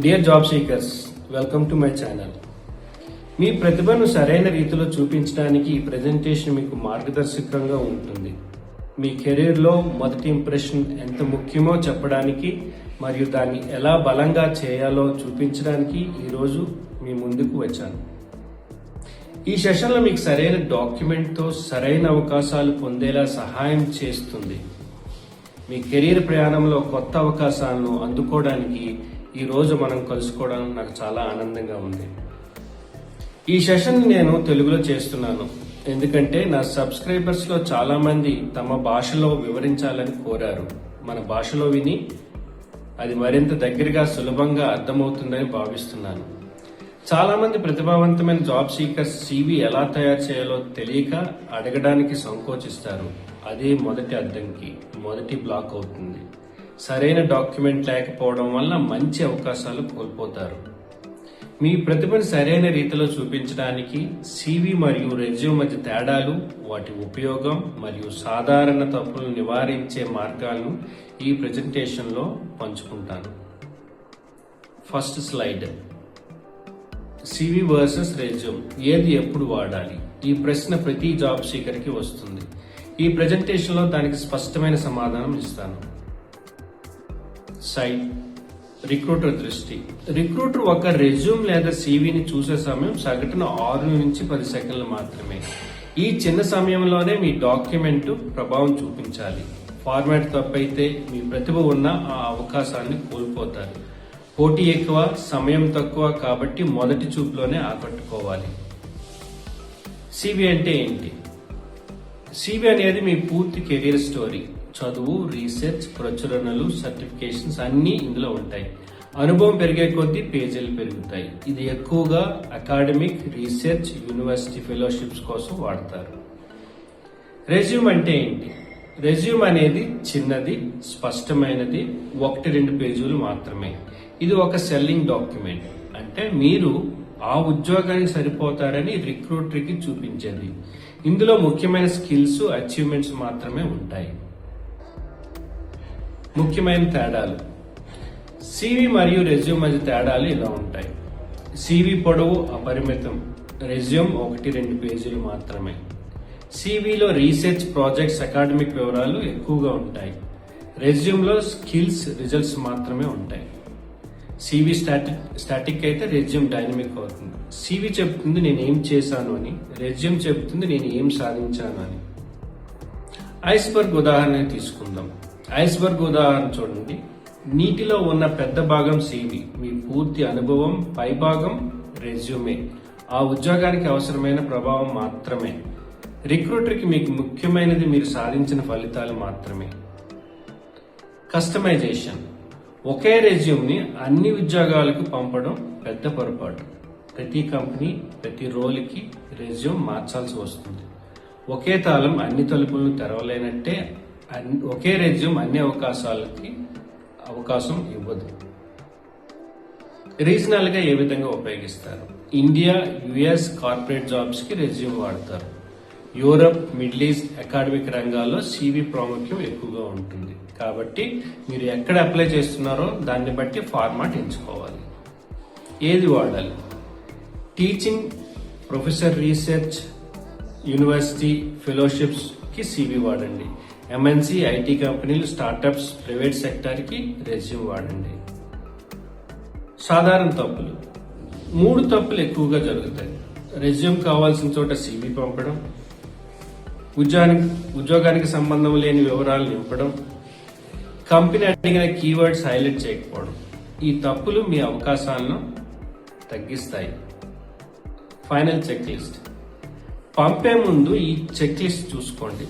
Dear job seekers, welcome to my channel. మీ ప్రతిభను సరైన రీతిలో చూపించడానికి ఈ ప్రెజెంటేషన్ మీకు మార్గదర్శకంగా ఉంటుంది. మీ కెరీర్లో మొదటి ఇంప్రెషన్ ఎంత ముఖ్యమో చెప్పడానికి మరియు దాన్ని ఎలా బలంగా చేయాలో చూపించడానికి ఈరోజు మీ ముందుకు వచ్చాను. ఈ సెషన్లో మీకు సరైన డాక్యుమెంట్తో సరైన అవకాశాలు పొందేలా సహాయం చేస్తుంది. మీ కెరీర్ ప్రయాణంలో కొత్త అవకాశాలను అందుకోవడానికి ఈ రోజు మనం కలుసుకోవడం నాకు చాలా ఆనందంగా ఉంది. ఈ సెషన్ నేను తెలుగులో చేస్తున్నాను ఎందుకంటే నా సబ్స్క్రైబర్స్ లో చాలా మంది తమ భాషలో వివరించాలని కోరారు. మన భాషలో విని అది మరింత దగ్గరగా సులభంగా అర్థమవుతుందని భావిస్తున్నాను. చాలా మంది ప్రతిభావంతమైన జాబ్ సీకర్స్ CV ఎలా తయారు చేయాలో తెలియక అడగడానికి సంకోచిస్తారు. అదే మొదటి అడ్డంకి, మొదటి బ్లాక్ అవుతుంది. సరైన డాక్యుమెంట్ లేకపోవడం వల్ల మంచి అవకాశాలు కోల్పోతారు. మీ ప్రతిభను సరైన రీతిలో చూపించడానికి CV మరియు రెజ్యూమ్ మధ్య తేడాలు, వాటి ఉపయోగం మరియు సాధారణ తప్పులను నివారించే మార్గాలను ఈ ప్రెజెంటేషన్లో పంచుకుంటాను. First slide, CV versus resume ఏది ఎప్పుడు వాడాలి? ఈ ప్రశ్న ప్రతి జాబ్ సీకర్కి వస్తుంది. ఈ ప్రెజెంటేషన్లో దానికి స్పష్టమైన సమాధానం ఇస్తాను. సైడ్, రిక్రూటర్ దృష్టి. రిక్రూటర్ ఒక రెజ్యూమ్ లేదా CVని చూసే సమయం సగటున 6 నుంచి 10 సెకండ్లు మాత్రమే. ఈ చిన్న సమయంలోనే మీ డాక్యుమెంట్ ప్రభావం చూపించాలి. ఫార్మాట్ తప్పైతే మీ ప్రతిభ ఉన్న ఆ అవకాశాన్ని కోల్పోతారు. పోటీ ఎక్కువ, సమయం తక్కువ, కాబట్టి మొదటి చూపులోనే ఆకట్టుకోవాలి. CV అంటే ఏంటి? CV అనేది మీ పూర్తి కెరీర్ స్టోరీ. చదువు, రీసెర్చ్, ప్రచురణలు, సర్టిఫికేషన్స్ అన్నీ ఇందులో ఉంటాయి. అనుభవం పెరిగే కొద్దీ పేజీలు పెరుగుతాయి. ఇది ఎక్కువగా అకాడమిక్, రీసెర్చ్, యూనివర్సిటీ ఫెలోషిప్స్ కోసం వాడతారు. రెజ్యూమ్ అంటే ఏంటి? రెజ్యూమ్ అనేది చిన్నది, స్పష్టమైనది, 1-2 పేజీలు మాత్రమే. ఇది ఒక సెల్లింగ్ డాక్యుమెంట్. అంటే మీరు ఆ ఉద్యోగానికి సరిపోతారని రిక్రూటర్కి చూపించేది. ఇందులో ముఖ్యమైన స్కిల్స్, అచీవ్మెంట్స్ మాత్రమే ఉంటాయి. ముఖ్యమైన తేడాలు. CV మరియు రెజ్యూమ్ మధ్య తేడాలు ఇలా ఉంటాయి. CV పొడవు అపరిమితం, రెజ్యూమ్ 1-2 పేజీలు మాత్రమే. CVలో రీసెర్చ్, ప్రాజెక్ట్స్, అకాడమిక్ వివరాలు ఎక్కువగా ఉంటాయి. రెజ్యూమ్లో స్కిల్స్, రిజల్ట్స్ మాత్రమే ఉంటాయి. CV స్టాటిక్ అయితే రెజ్యూమ్ డైనమిక్ అవుతుంది. CV చెప్తుంది నేను ఏం చేశాను అని, రెజ్యూమ్ చెప్తుంది నేను ఏం సాధించాను అని. ఐస్బర్గ్ ఉదాహరణ తీసుకుందాం. ఐస్బర్గ్ ఉదాహరణ చూడండి. నీటిలో ఉన్న పెద్ద భాగం CV, మీ పూర్తి అనుభవం, పై భాగం రెజ్యూమే. ఆ ఉద్యోగానికి అవసరమైన ప్రభావం మాత్రమే. రిక్రూటర్కి మీకు ముఖ్యమైనది మీరు సాధించిన ఫలితాలు మాత్రమే. కస్టమైజేషన్. ఒకే రెజ్యూమ్ని అన్ని ఉద్యోగాలకు పంపడం పెద్ద పొరపాటు. ప్రతి కంపెనీ, ప్రతి రోల్కి రెజ్యూమ్ మార్చాల్సి వస్తుంది. ఒకే తాళం అన్ని తలుపులను తెరవలేనట్టే ఒకే రెజ్యూమ్ అన్ని అవకాశాలకి అవకాశం ఇవ్వదు. రీజనల్ గా ఏ విధంగా ఉపయోగిస్తారు? ఇండియా, US కార్పొరేట్ జాబ్స్ కి రెజ్యూమ్ వాడతారు. యూరప్, మిడిల్ ఈస్ట్, అకాడమిక్ రంగాల్లో CV ప్రాముఖ్యం ఎక్కువగా ఉంటుంది. కాబట్టి మీరు ఎక్కడ అప్లై చేస్తున్నారో దాన్ని బట్టి ఫార్మాట్ ఎంచుకోవాలి. ఏది వాడాలి? Teaching, professor, research, university fellowships కి CV వాడండి. MNC, IT కంపెనీలు, స్టార్టప్స్, ప్రైవేట్ సెక్టర్ కి రెజ్యూమ్ వాడండి. సాధారణ తప్పులు. 3 తప్పులు ఎక్కువగా జరుగుతాయి. రెజ్యూమ్ కావాల్సిన చోట CV పంపడం, ఉద్యోగానికి సంబంధం లేని వివరాలు నింపడం, కంపెనీ అడిగిన కీవర్డ్స్ హైలైట్ చేయకపోవడం. ఈ తప్పులు మీ అవకాశాలను తగ్గిస్తాయి. Final check list. పంపే ముందు ఈ చెక్ లిస్ట్ చూసుకోండి.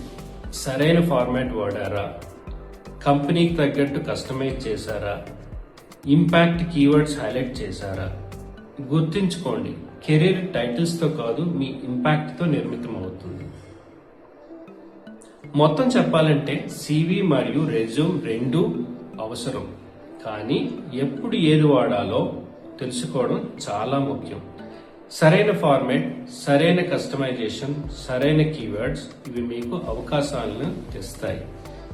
సరైన ఫార్మాట్ వాడారా? కంపెనీకి తగ్గట్టు కస్టమైజ్ చేశారా? ఇంపాక్ట్ కీవర్డ్స్ హైలైట్ చేశారా? గుర్తుంచుకోండి, కెరీర్ టైటిల్స్తో కాదు, మీ ఇంపాక్ట్తో నిర్మితం అవుతుంది. మొత్తం చెప్పాలంటే CV మరియు రెజ్యూమ్ రెండూ అవసరం, కానీ ఎప్పుడు ఏది వాడాలో తెలుసుకోవడం చాలా ముఖ్యం. సరైన ఫార్మాట్, సరైన కస్టమైజేషన్, సరైన కీవర్డ్స్ ఇవి మీకు అవకాశాలను తెస్తాయి.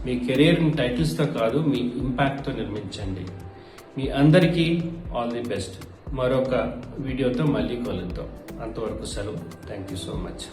మీ కెరీర్ టైటిల్స్తో కాదు, మీ ఇంపాక్ట్తో నిర్మించండి. మీ అందరికీ ఆల్ ది బెస్ట్. మరొక వీడియోతో మళ్ళీ కలుద్దాం. అంతవరకు సెలవు. Thank you so much.